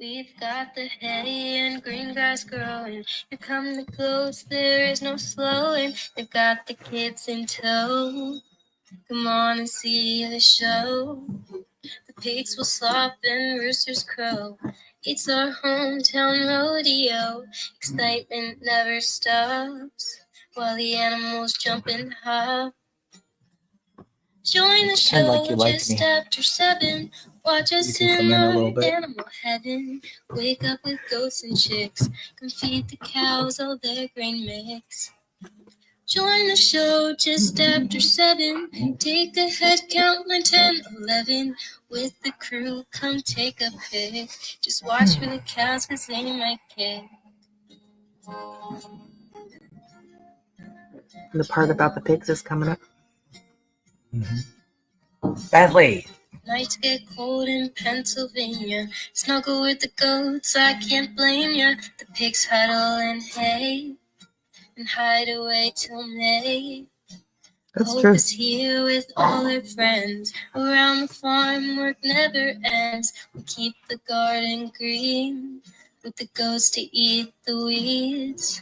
We've got the hay and green grass growing. Here come the goats, there is no slowing. They've got the kids in tow. Come on and see the show. The pigs will slop and roosters crow. It's our hometown rodeo. Excitement never stops while the animals jump and hop. Join the show just after 7. Watch us in our animal heaven. Wake up with goats and chicks. Come feed the cows all their grain mix. Join the show just after 7. Take a head count, 9, 10, 11. With the crew, come take a pic. Just watch for the cows, 'cause they might kick. The part about the pigs is coming up. Badly. Nights get cold in Pennsylvania. Snuggle with the goats, I can't blame ya. The pigs huddle in hay and hide away till May. That's Hope true. is here with all her friends. Around the farm, work never ends. We keep the garden green with the goats to eat the weeds.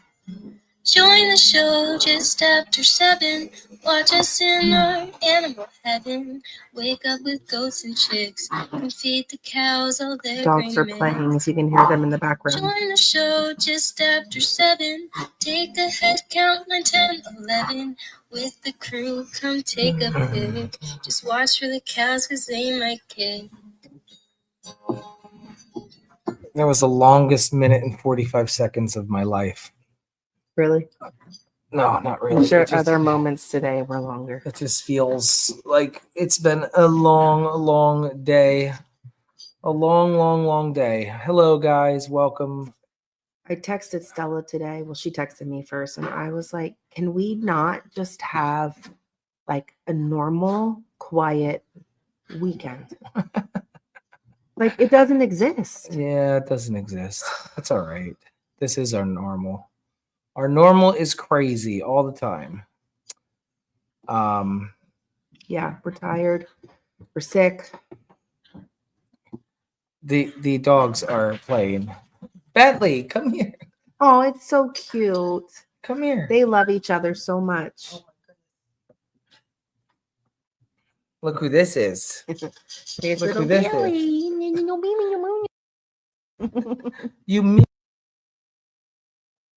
Join the show just after 7. Watch us in our animal heaven. Wake up with goats and chicks and feed the cows all their Dogs are grain playing, mix. so you can hear them in the background. Join the show just after 7. Take a head count, 9, 10, 11. With the crew, come take a pic. Just watch for the cows, 'cause they might kick. That was the longest minute and 45 seconds of my life. Really? No, not really. I'm sure It just- other moments today were longer. It just feels like it's been a long day. A long day. Hello, guys. Welcome. I texted Stella today. Well, she texted me first, and I was like, can we not just have like a normal, quiet weekend? Like, it doesn't exist. Yeah, it doesn't exist. That's all right. This is our normal. Our normal is crazy all the time. Yeah, we're tired. We're sick. The dogs are playing. Bentley, come here. Oh, it's so cute. Come here. They love each other so much. Look who this is. There's Look little who this is. Billy. You mute.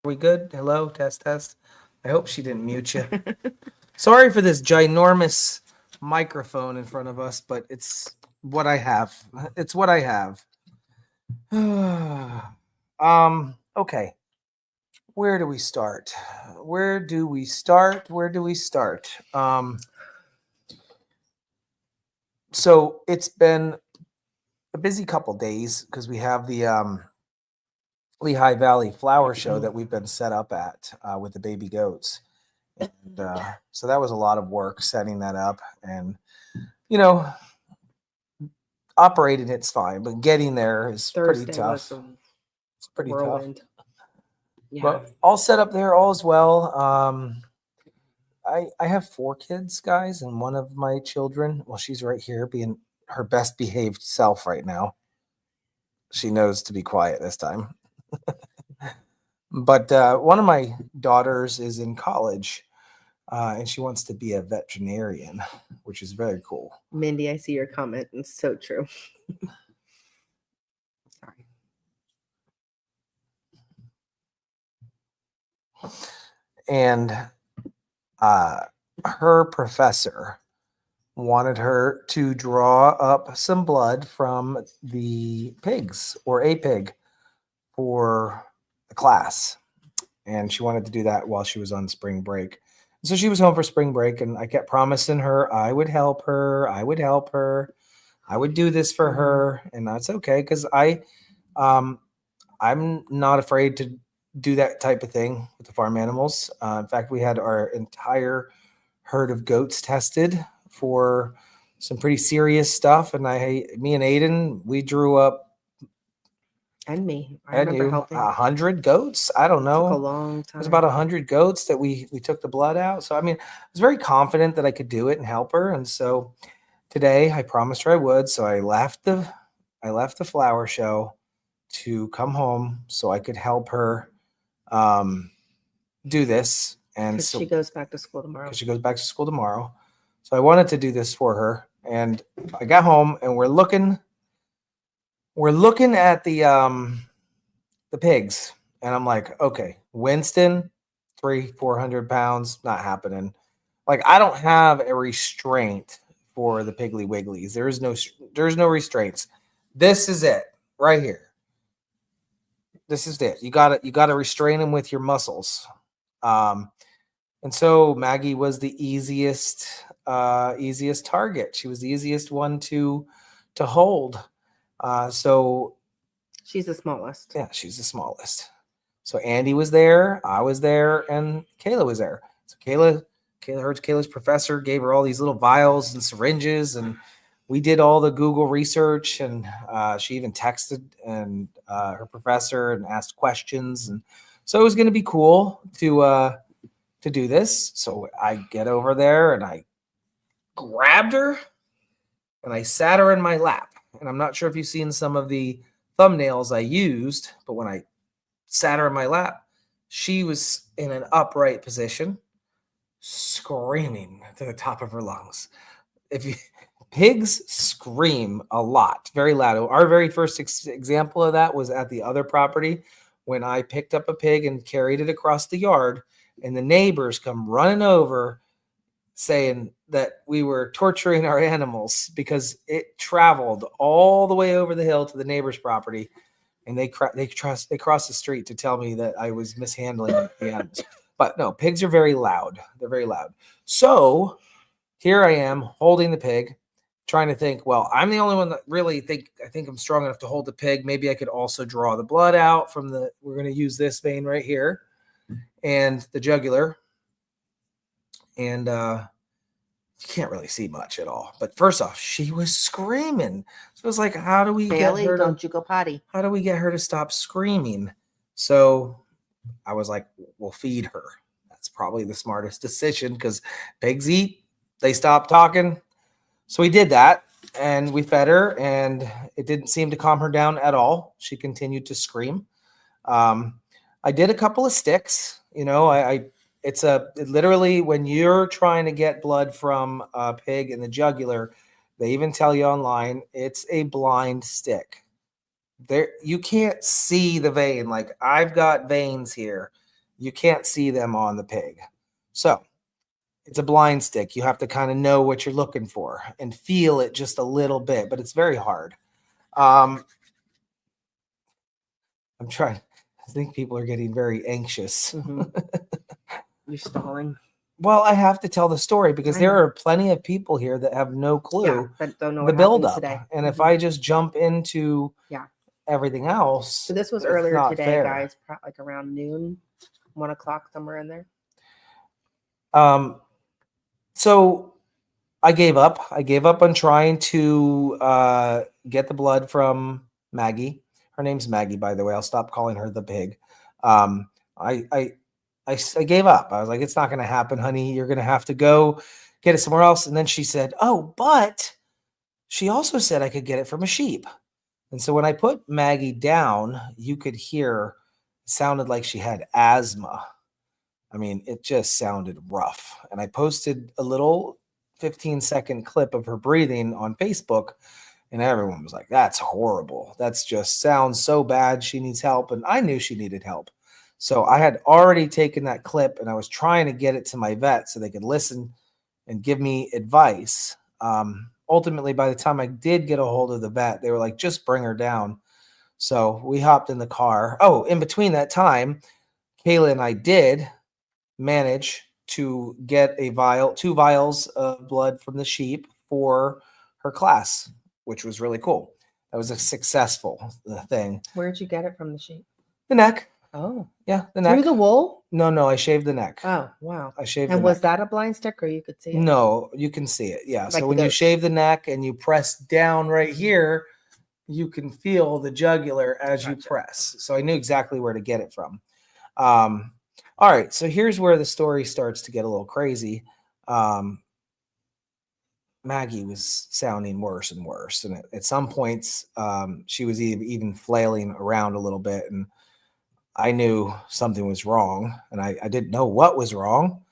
Are we good? Hello, test. I hope she didn't mute you. Sorry for this ginormous microphone in front of us, but it's what I have. It's what I have. Okay. Where do we start? So it's been a busy couple days because we have the Lehigh Valley Flower Show that we've been set up at with the baby goats. And so that was a lot of work setting that up, and operating it's fine, but getting there is Thursday pretty tough. It's pretty whirlwind. tough. Yeah. But all set up there, all is well. I have 4 kids, guys, and one of my children, well, she's right here being her best behaved self right now. She knows to be quiet this time. But one of my daughters is in college, and she wants to be a veterinarian, which is very cool. Mindy, I see your comment. It's so true. Sorry. And her professor wanted her to draw up some blood from the pigs or a pig for the class. And she wanted to do that while she was on spring break. So she was home for spring break, and I kept promising her I would help her. I would do this for her. And that's okay, because I'm not afraid to do that type of thing with the farm animals. In fact, we had our entire herd of goats tested for some pretty serious stuff. And me and Aiden, we drew up. And me. I remember helping. 100 goats. I don't know. It took a long time. It was about 100 goats that we took the blood out. So, I mean, I was very confident that I could do it and help her. And so today I promised her I would. So I left the flower show to come home so I could help her do this. And Because so she goes back to school tomorrow. because she goes back to school tomorrow. So I wanted to do this for her. And I got home and we're looking at the pigs. And I'm like, okay, Winston, 400 pounds, not happening. Like, I don't have a restraint for the Piggly Wigglies. There's no restraints. This is it right here. This is it. You gotta restrain them with your muscles. And so Maggie was the easiest target. She was the easiest one to hold. So She's the smallest. yeah, she's the smallest. So Andy was there, I was there, and Kayla was there. So Kayla heard Kayla's professor gave her all these little vials and syringes, and we did all the Google research, and she even texted and her professor and asked questions, and so it was going to be cool to do this. So I get over there and I grabbed her and I sat her in my lap. And I'm not sure if you've seen some of the thumbnails I used, but when I sat her in my lap, she was in an upright position, screaming to the top of her lungs. Pigs scream a lot, very loud. Our very first example of that was at the other property when I picked up a pig and carried it across the yard, and the neighbors come running over saying that we were torturing our animals because it traveled all the way over the hill to the neighbor's property, and they crossed the street to tell me that I was mishandling the animals. But no, pigs are very loud. They're very loud. So here I am holding the pig, trying to think, well, I'm the only one that really I think I'm strong enough to hold the pig. Maybe I could also draw the blood out from we're going to use this vein right here and the jugular. And you can't really see much at all. But first off, she was screaming. So it was like, how do we Bailey, get her don't you go potty. How do we get her to stop screaming? So I was like, we'll feed her. That's probably the smartest decision because pigs eat, they stop talking. So we did that and we fed her, and it didn't seem to calm her down at all. She continued to scream. I did a couple of sticks. You know, literally when you're trying to get blood from a pig in the jugular, they even tell you online, it's a blind stick. There, you can't see the vein. Like I've got veins here. You can't see them on the pig. So it's a blind stick. You have to kind of know what you're looking for and feel it just a little bit, but it's very hard. I'm trying. I think people are getting very anxious. Mm-hmm. You're stalling. Well, I have to tell the story because there are plenty of people here that have no clue that don't know the what build happened up. today. And if I just jump into everything else, so this was it's earlier not today, fair. guys, like around noon, 1 o'clock, somewhere in there. So I gave up. I gave up on trying to get the blood from Maggie. Her name's Maggie, by the way. I'll stop calling her the pig. I gave up. I was like, it's not going to happen, honey. You're going to have to go get it somewhere else. And then she said, oh, but she also said I could get it from a sheep. And so when I put Maggie down, you could hear it sounded like she had asthma. I mean, it just sounded rough. And I posted a little 15-second clip of her breathing on Facebook, and everyone was like, that's horrible. That's just sounds so bad. She needs help. And I knew she needed help. So I had already taken that clip and I was trying to get it to my vet so they could listen and give me advice. Ultimately, by the time I did get a hold of the vet, they were like, just bring her down. So we hopped in the car. Oh, in between that time, Kayla and I did manage to get 2 vials of blood from the sheep for her class, which was really cool. That was a successful thing. Where'd you get it from the sheep? The neck. Oh. Yeah, the neck. Through the wool? No, I shaved the neck. Oh, wow. I shaved and the was neck. that a blind stick or you could see it? No, you can see it. Yeah. Like so when you shave the neck and you press down right here, you can feel the jugular as you press. So I knew exactly where to get it from. All right. So here's where the story starts to get a little crazy. Maggie was sounding worse and worse. And at some points, she was even flailing around a little bit. And I knew something was wrong. And I didn't know what was wrong.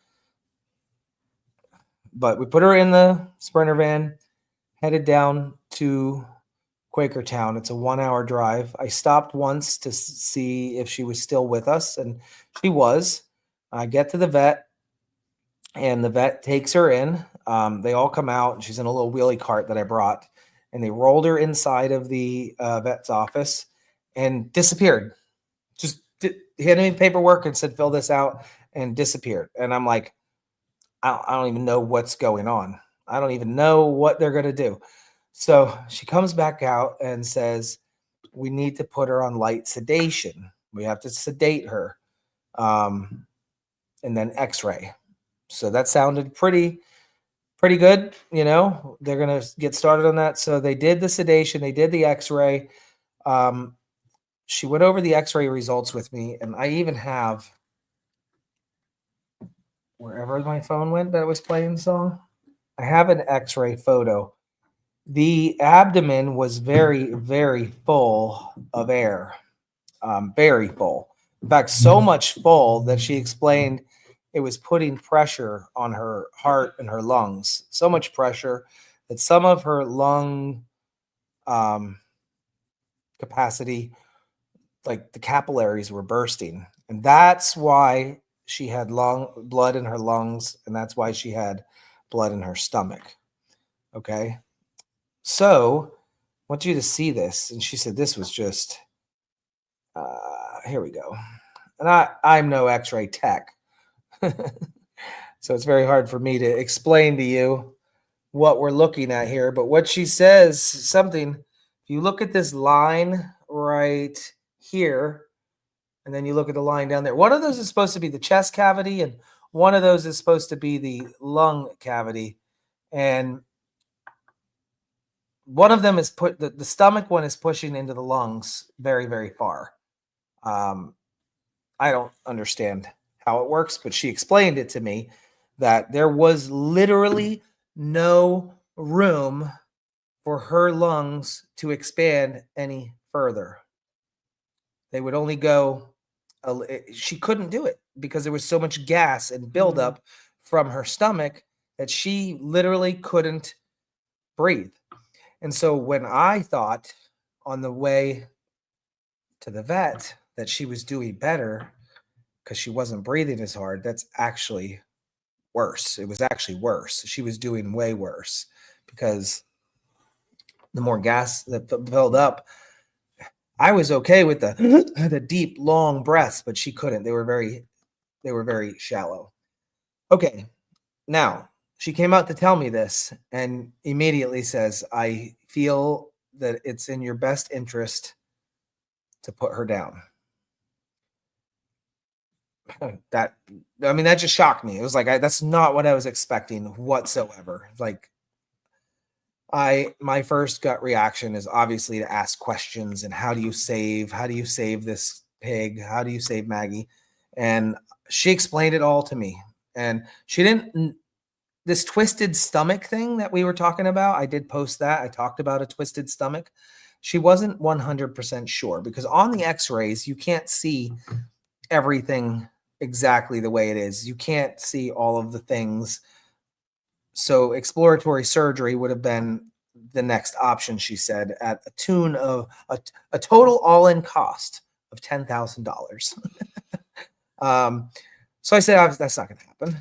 But we put her in the Sprinter van, headed down to Quakertown. It's a 1-hour drive. I stopped once to see if she was still with us, and she was. I get to the vet, and the vet takes her in. They all come out, and she's in a little wheelie cart that I brought, and they rolled her inside of the vet's office and disappeared. Just handed me paperwork and said, fill this out, and disappeared. And I'm like, I don't even know what's going on. I don't even know what they're going to do. So she comes back out and says, we need to put her on light sedation. We have to sedate her. And then x-ray. So that sounded pretty good. You know, they're going to get started on that. So they did the sedation. They did the x-ray. She went over the x-ray results with me. And I even have, wherever my phone went that was playing the song, I have an x-ray photo. The abdomen was very, very full of air, very full. In fact, so much full that she explained it was putting pressure on her heart and her lungs. So much pressure that some of her lung capacity, like the capillaries, were bursting. And that's why she had blood in her lungs, and that's why she had blood in her stomach. Okay. So I want you to see this. And she said, this was just, here we go. And I'm no x-ray tech. So it's very hard for me to explain to you what we're looking at here. But what she says, something, if you look at this line right here, and then you look at the line down there, one of those is supposed to be the chest cavity, and one of those is supposed to be the lung cavity. And one of them is the stomach one is pushing into the lungs very, very far. I don't understand how it works, but she explained it to me that there was literally no room for her lungs to expand any further. They would only go, she couldn't do it because there was so much gas and buildup from her stomach that she literally couldn't breathe. And so when I thought on the way to the vet that she was doing better because she wasn't breathing as hard, that's actually worse. It was actually worse. She was doing way worse because the more gas that filled up, I was okay with the deep, long breaths, but she couldn't. They were very shallow. Okay. Now, she came out to tell me this and immediately says, I feel that it's in your best interest to put her down. That just shocked me. It was like, that's not what I was expecting whatsoever. Like, my first gut reaction is obviously to ask questions and how do you save this pig? How do you save Maggie? And she explained it all to me. And she didn't, this twisted stomach thing that we were talking about, I did post that. I talked about a twisted stomach. She wasn't 100% sure because on the x-rays, you can't see everything exactly the way it is. You can't see all of the things. So exploratory surgery would have been the next option, she said, at a tune of a total all-in cost of $10,000. So I said, that's not going to happen.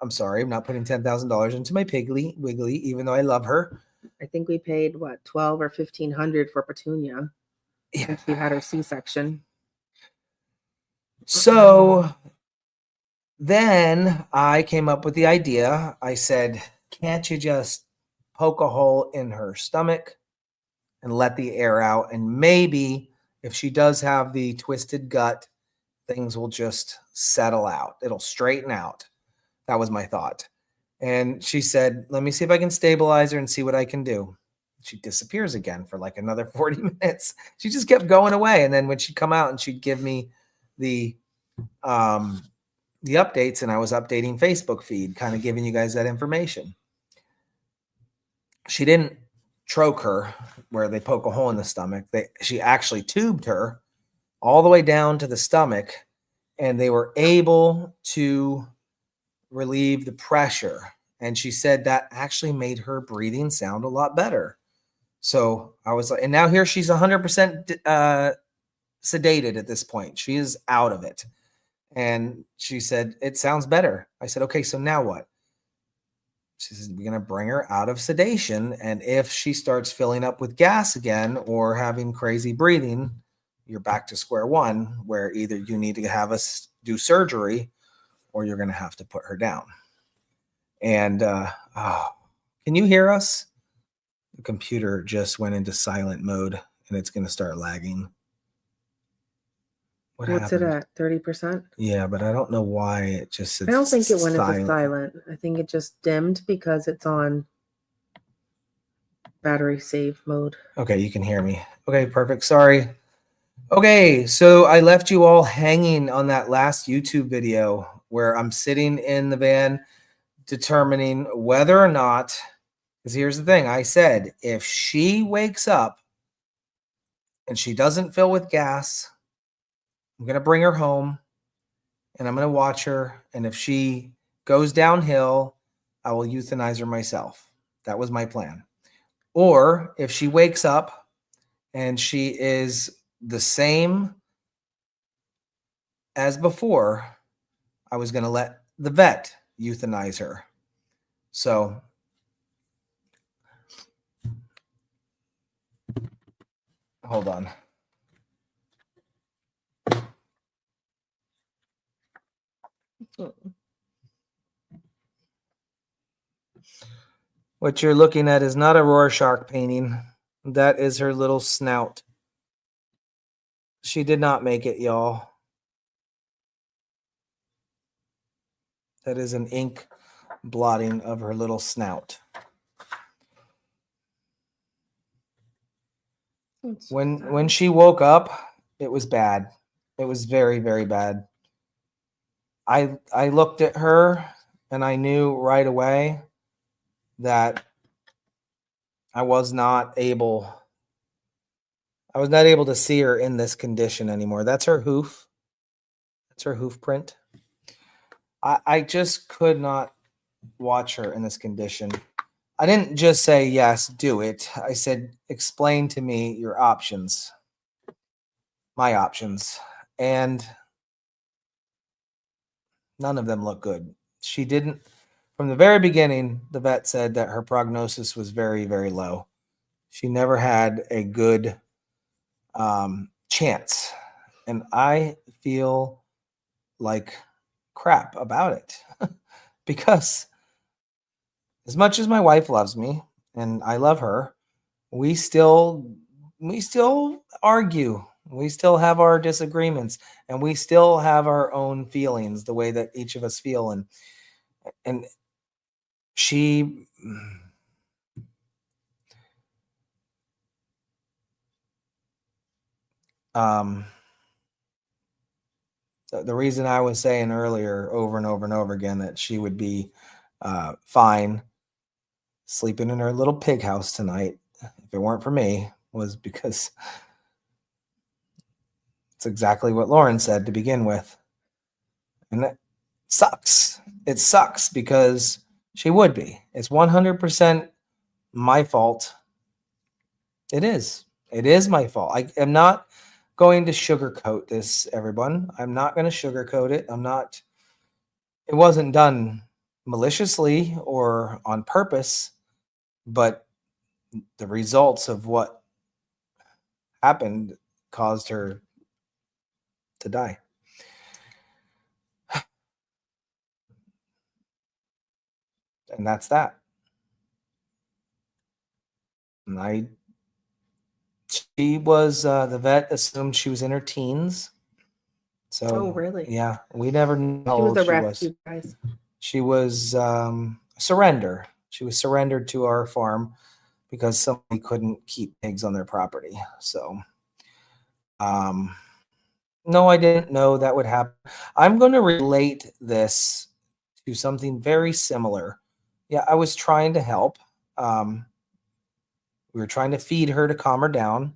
I'm sorry. I'm not putting $10,000 into my Piggly Wiggly, even though I love her. I think we paid what, $1,200 or $1,500 for Petunia. Yeah. She had her C-section. So then I came up with the idea. I said, can't you just poke a hole in her stomach and let the air out? And maybe if she does have the twisted gut, things will just settle out. It'll straighten out. That was my thought. And she said, let me see if I can stabilize her and see what I can do. She disappears again for like another 40 minutes. She just kept going away. And then when she'd come out and she'd give me the updates, and I was updating Facebook feed, kind of giving you guys that information. she didn't troch her where they poke a hole in the stomach. She actually tubed her all the way down to the stomach, and they were able to relieve the pressure. And she said that actually made her breathing sound a lot better. So I was like, and now here she's 100% sedated at this point. She is out of it. And she said, it sounds better. I said, okay, so now what? She says, we're going to bring her out of sedation. And if she starts filling up with gas again or having crazy breathing, you're back to square one, where either you need to have us do surgery or you're going to have to put her down. And can you hear us? The computer just went into silent mode and it's going to start lagging. What's it at? 30%? Yeah, but I don't know why it just. I don't think it went into silent. I think it just dimmed because it's on battery save mode. Okay, you can hear me. Okay, perfect. Sorry. Okay, so I left you all hanging on that last YouTube video where I'm sitting in the van determining whether or not, because here's the thing, I said, if she wakes up and she doesn't fill with gas, I'm going to bring her home and I'm going to watch her. And if she goes downhill, I will euthanize her myself. That was my plan. Or if she wakes up and she is the same as before, I was going to let the vet euthanize her. So hold on. What you're looking at is not a Rorschach painting. That is her little snout. She did not make it, y'all. That is an ink blotting of her little snout. When she woke up, it was bad. It was very, very bad. I looked at her and I knew right away that I was not able to see her in this condition anymore. That's her hoof. That's her hoof print. I just could not watch her in this condition. I didn't just say, yes, do it. I said, explain to me your options, my options. And none of them look good. She didn't, from the very beginning, the vet said that her prognosis was very, very low. She never had a good chance. And I feel like crap about it because as much as my wife loves me and I love her, we still argue. We still have our disagreements and we still have our own feelings, the way that each of us feel. And she, the reason I was saying earlier over and over and over again that she would be fine sleeping in her little pig house tonight, if it weren't for me, was because it's exactly what Lauren said to begin with. And that sucks. It sucks because she would be. It's 100% my fault. It is. It is my fault. I am not going to sugarcoat this, everyone. I'm not going to sugarcoat it. It wasn't done maliciously or on purpose, but the results of what happened caused her to die. And that's that. And she was, the vet assumed she was in her teens. So, oh, really? Yeah, we never knew how She was old a she rescue, was. guys. She was surrender. She was surrendered to our farm because somebody couldn't keep pigs on their property. So, no, I didn't know that would happen. I'm going to relate this to something very similar. Yeah, I was trying to help. We were trying to feed her to calm her down.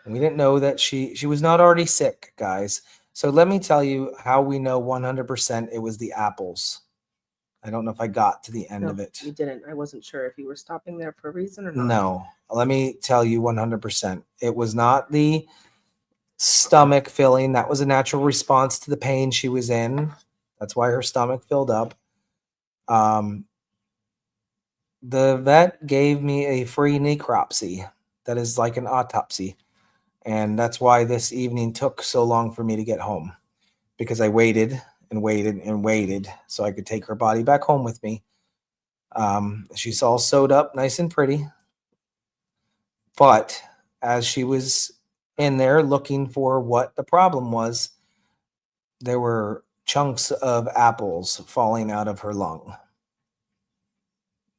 And we didn't know that she was not already sick, guys. So let me tell you how we know 100% it was the apples. I don't know if I got to the end No, of it. you didn't. I wasn't sure if you were stopping there for a reason or not. No, let me tell you 100%. It was not the stomach filling. That was a natural response to the pain she was in. That's why her stomach filled up. The vet gave me a free necropsy. That is like an autopsy. And that's why this evening took so long for me to get home, because I waited and waited and waited so I could take her body back home with me. She's all sewed up nice and pretty. But as she was in there looking for what the problem was, there were chunks of apples falling out of her lung.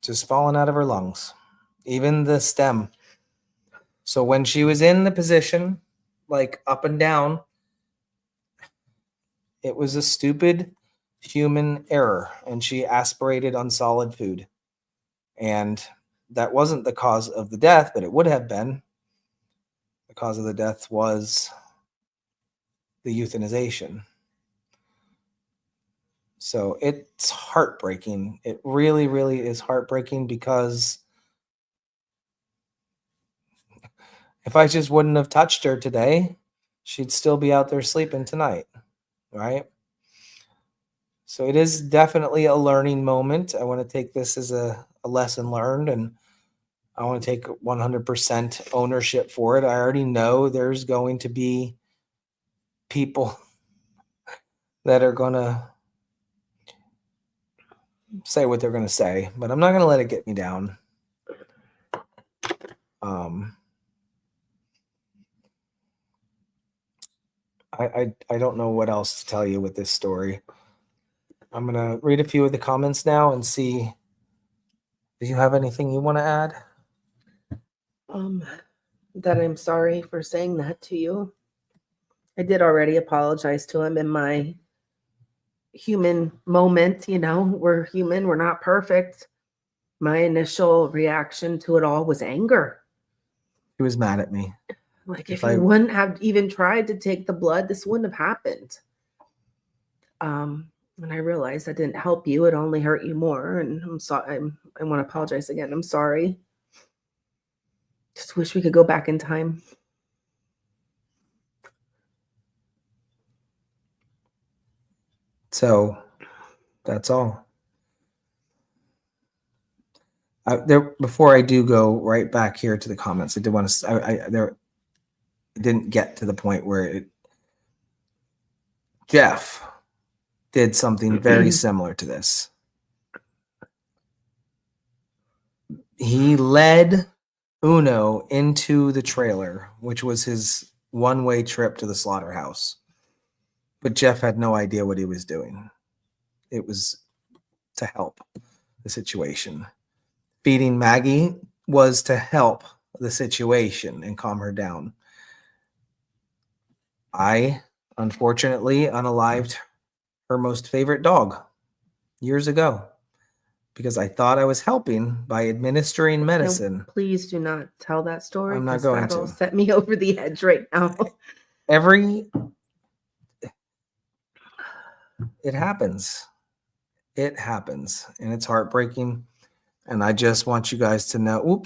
Just falling out of her lungs. Even the stem. So when she was in the position, like up and down, it was a stupid human error, and she aspirated on solid food. And that wasn't the cause of the death, but it would have been. The cause of the death was the euthanization. So it's heartbreaking. It really, really is heartbreaking, because if I just wouldn't have touched her today, she'd still be out there sleeping tonight, right? So it is definitely a learning moment. I want to take this as a lesson learned, and I want to take 100% ownership for it. I already know there's going to be people that are going to say what they're going to say, but I'm not going to let it get me down. I don't know what else to tell you with this story. I'm going to read a few of the comments now and see. Do you have anything you want to add? That I'm sorry for saying that to you. I did already apologize to him in my human moment. You know, we're human, we're not perfect. My initial reaction to it all was anger. He was mad at me. Like, if you wouldn't have even tried to take the blood, this wouldn't have happened. And I realized I didn't help you. It only hurt you more. And I'm sorry. I want to apologize again. I'm sorry. Just wish we could go back in time. So that's all. Before I do go right back here to the comments, I did want to. It didn't get to the point where Jeff did something very similar to this. He led Uno into the trailer, which was his one-way trip to the slaughterhouse. But Jeff had no idea what he was doing. It was to help the situation. Feeding Maggie was to help the situation and calm her down. I, unfortunately, unalived her most favorite dog years ago because I thought I was helping by administering medicine. No, please do not tell that story. I'm not going that'll to. set me over the edge right now. It happens. It happens, and it's heartbreaking. And I just want you guys to know,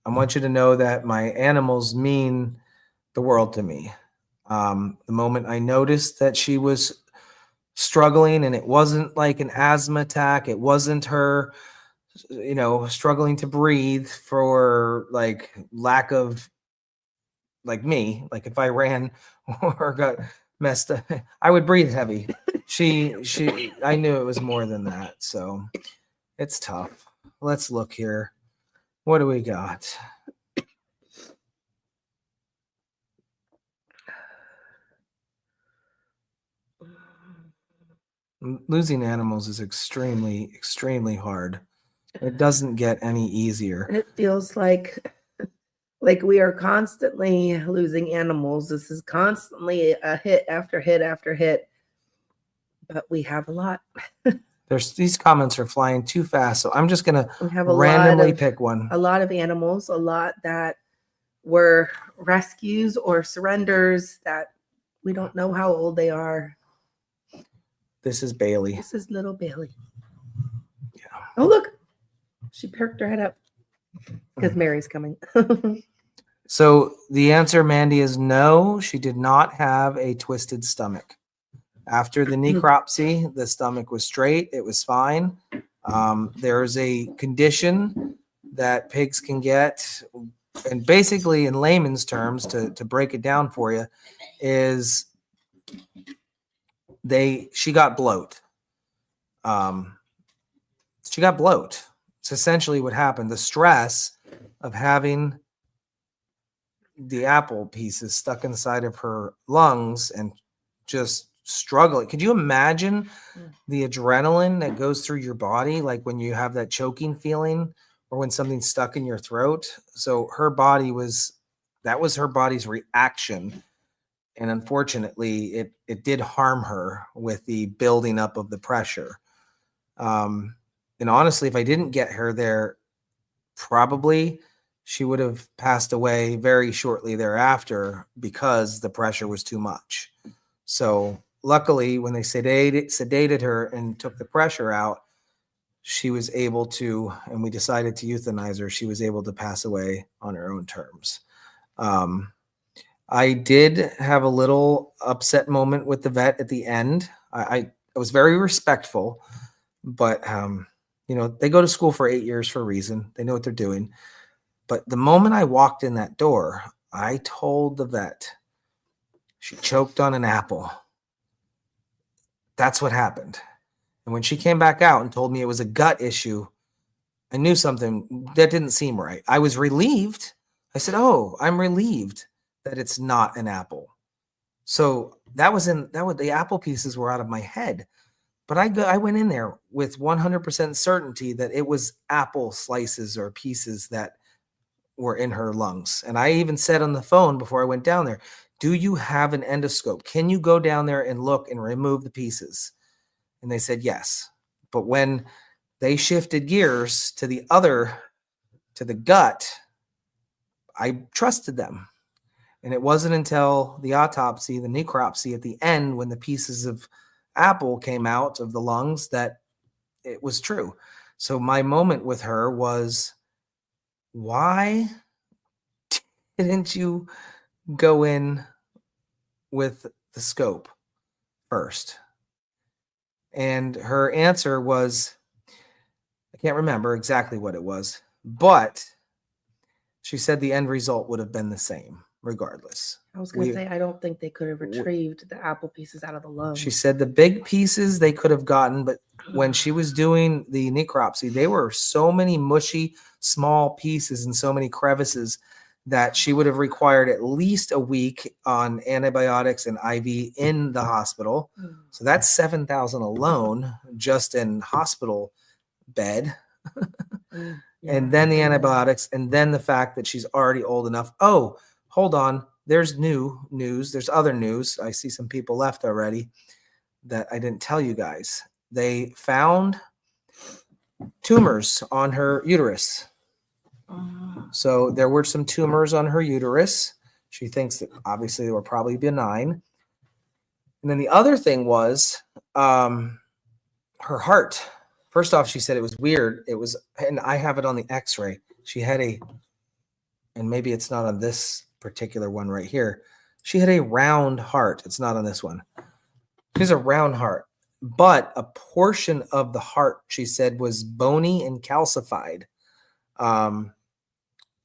I want you to know that my animals mean the world to me. The moment I noticed that she was struggling, and it wasn't like an asthma attack, it wasn't her, struggling to breathe for like lack of, like me, like if I ran or got messed up, I would breathe heavy. I knew it was more than that. So it's tough. Let's look here. What do we got? Losing animals is extremely, extremely hard. It doesn't get any easier. It feels like we are constantly losing animals. This is constantly a hit after hit after hit. But we have a lot. These comments are flying too fast, so I'm just gonna We have randomly pick one. a lot of animals, a lot that were rescues or surrenders that we don't know how old they are. This is Bailey. This is little Bailey. Yeah. Oh, look. She perked her head up because Mary's coming. So the answer, Mandy, is no. She did not have a twisted stomach. After the necropsy, the stomach was straight. It was fine. There's a condition that pigs can get, and basically in layman's terms, to break it down for you, is she got bloat. She got bloat. It's essentially what happened. The stress of having the apple pieces stuck inside of her lungs and just struggling. Could you imagine the adrenaline that goes through your body, like when you have that choking feeling or when something's stuck in your throat? So her body that was her body's reaction. And unfortunately, it did harm her with the building up of the pressure. And honestly, if I didn't get her there, probably she would have passed away very shortly thereafter because the pressure was too much. So luckily, when they sedated her and took the pressure out, she was able to, and we decided to euthanize her, she was able to pass away on her own terms. I did have a little upset moment with the vet at the end. I was very respectful, but they go to school for 8 years for a reason. They know what they're doing. But the moment I walked in that door, I told the vet she choked on an apple. That's what happened. And when she came back out and told me it was a gut issue, I knew something that didn't seem right. I was relieved. I said, "Oh, I'm relieved that it's not an apple." So the apple pieces were out of my head. But I went in there with 100% certainty that it was apple slices or pieces that were in her lungs. And I even said on the phone before I went down there, "Do you have an endoscope? Can you go down there and look and remove the pieces?" And they said yes. But when they shifted gears to the gut, I trusted them. And it wasn't until the autopsy, the necropsy at the end, when the pieces of apple came out of the lungs, that it was true. So my moment with her was, why didn't you go in with the scope first? And her answer was, I can't remember exactly what it was, but she said the end result would have been the same regardless. I was going to say, I don't think they could have retrieved the apple pieces out of the lungs. She said the big pieces they could have gotten, but when she was doing the necropsy, they were so many mushy, small pieces and so many crevices that she would have required at least a week on antibiotics and IV in the hospital. So that's $7,000 alone just in hospital bed. And then the antibiotics, and then the fact that she's already old enough. Oh, hold on. There's new news. There's other news. I see some people left already that I didn't tell you guys. They found tumors on her uterus. So there were some tumors on her uterus. She thinks that obviously they were probably benign. And then the other thing was her heart. First off, she said it was weird. It was, and I have it on the x-ray. She had and maybe it's not on this particular one right here. She had a round heart. It's not on this one. She has a round heart, but a portion of the heart, she said, was bony and calcified,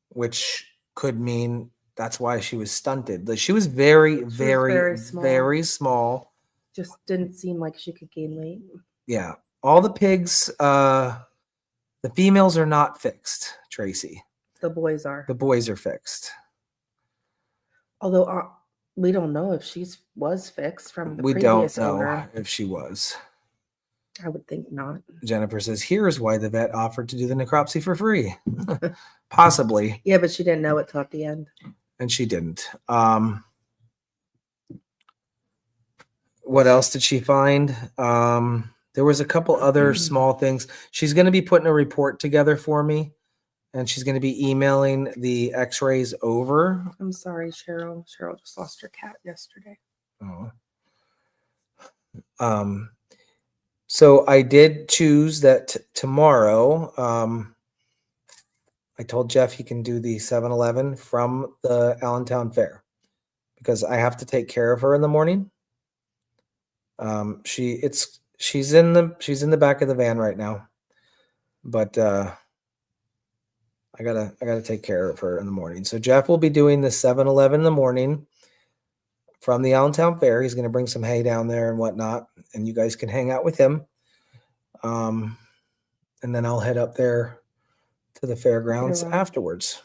which could mean that's why she was stunted. She was very, very, very small. Just didn't seem like she could gain weight. Yeah. All the pigs, the females are not fixed, Tracy. The boys are. The boys are fixed. Although we don't know if she was fixed from the we previous don't know owner. If she was. I would think not. Jennifer says, here's why the vet offered to do the necropsy for free. Possibly. Yeah, but she didn't know it till at the end. And she didn't. What else did she find? There was a couple other small things. She's going to be putting a report together for me, and she's going to be emailing the x-rays over. I'm sorry, Cheryl. Cheryl just lost her cat yesterday. Oh. So I did choose that tomorrow. I told Jeff he can do the 7-Eleven from the Allentown Fair because I have to take care of her in the morning. She's in the back of the van right now, but I gotta take care of her in the morning. So Jeff will be doing the 7-Eleven in the morning from the Allentown Fair. He's going to bring some hay down there and whatnot, and you guys can hang out with him. And then I'll head up there to the fairgrounds afterwards.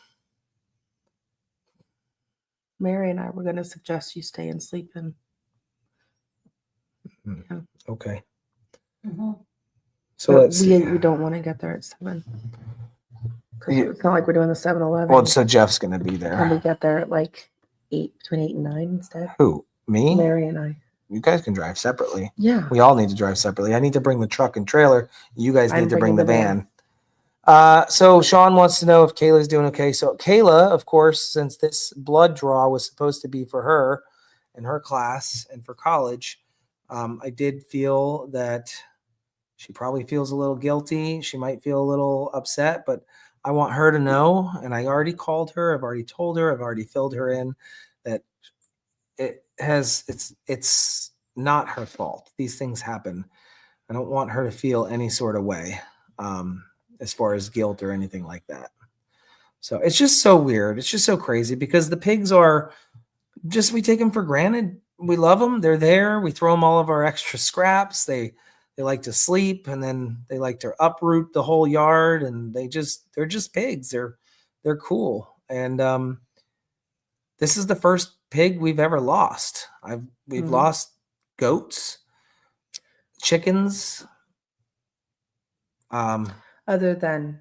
Mary and I were going to suggest you stay and sleep in. Yeah. Okay. Mm-hmm. So But let's see. we don't want to get there at 7. It's not like we're doing the 7-Eleven. Well, so Jeff's going to be Can we there. get there at like 8, between 8 and 9 instead? Who? Me? Mary and I. You guys can drive separately. Yeah. We all need to drive separately. I need to bring the truck and trailer. You guys need I'm to bring bringing the the van. van. So Sean wants to know if Kayla's doing okay. So Kayla, of course, since this blood draw was supposed to be for her and her class and for college, I did feel that she probably feels a little guilty. She might feel a little upset, but I want her to know, and I already called her. I've already told her. I've already filled her in that it's not her fault. These things happen. I don't want her to feel any sort of way as far as guilt or anything like that. So it's just so weird. It's just so crazy because the pigs are just, we take them for granted. We love them. They're there. We throw them all of our extra scraps. They like to sleep, and then they like to uproot the whole yard, and they're just pigs. They're cool. And this is the first pig we've ever lost. We've lost goats, chickens. Other than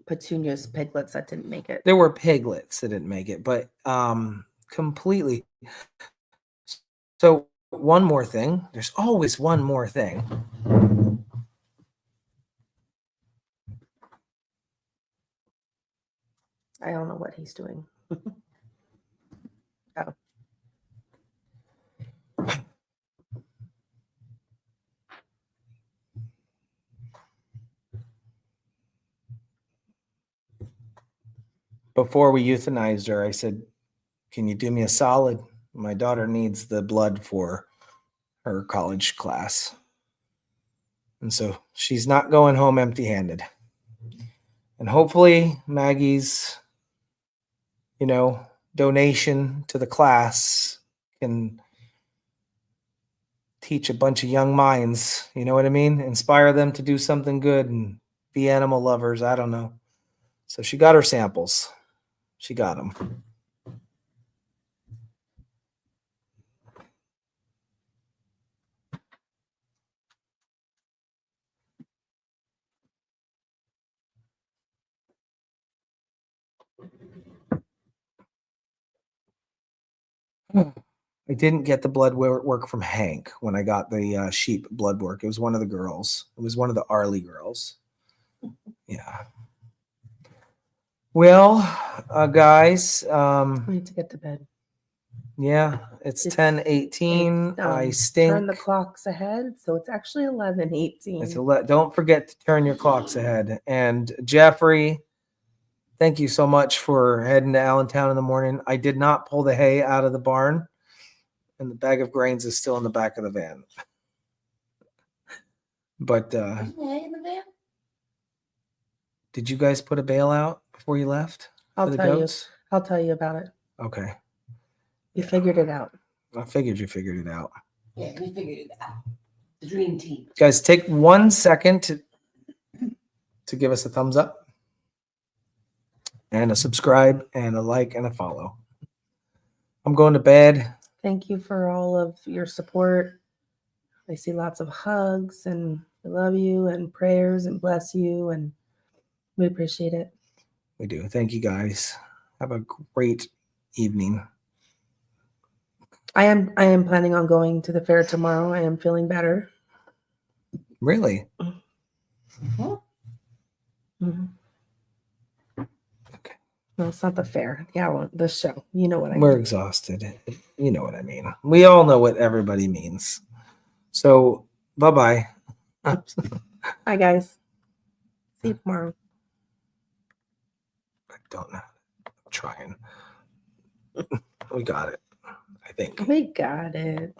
Petunia's piglets that didn't make it. There were piglets that didn't make it, but completely. So one more thing. There's always one more thing. I don't know what he's doing. Oh. Before we euthanized her, I said, "Can you do me a solid? My daughter needs the blood for her college class." And so she's not going home empty-handed. And hopefully Maggie's, donation to the class can teach a bunch of young minds, you know what I mean? Inspire them to do something good and be animal lovers. I don't know. So she got her samples. She got them. I didn't get the blood work from Hank when I got the sheep blood work. It was one of the girls. It was one of the Arlie girls. Yeah. Well, guys. We need to get to bed. Yeah, it's 10:18. I stink. Turn the clocks ahead, so it's actually 11:18. Don't forget to turn your clocks ahead. And Jeffrey, thank you so much for heading to Allentown in the morning. I did not pull the hay out of the barn, and the bag of grains is still in the back of the van. But Hay in the van? did you guys put a bale out before you left? I'll tell you about it. Okay. You figured it out. I figured you figured it out. Yeah, we figured it out. The dream team. Guys, take 1 second to give us a thumbs up and a subscribe and a like and a follow. I'm going to bed. Thank you for all of your support. I see lots of hugs, and I love you, and prayers, and bless you, and we appreciate it. We do. Thank you, guys. Have a great evening. I am planning on going to the fair tomorrow. I am feeling better. Really? Mhm. Okay. No, it's not the fair. Yeah, well, the show. You know what I We're mean. exhausted. You know what I mean. We all know what everybody means. So, bye-bye. Hi, guys. See you tomorrow. I don't know. I'm trying. We got it, I think. We got it.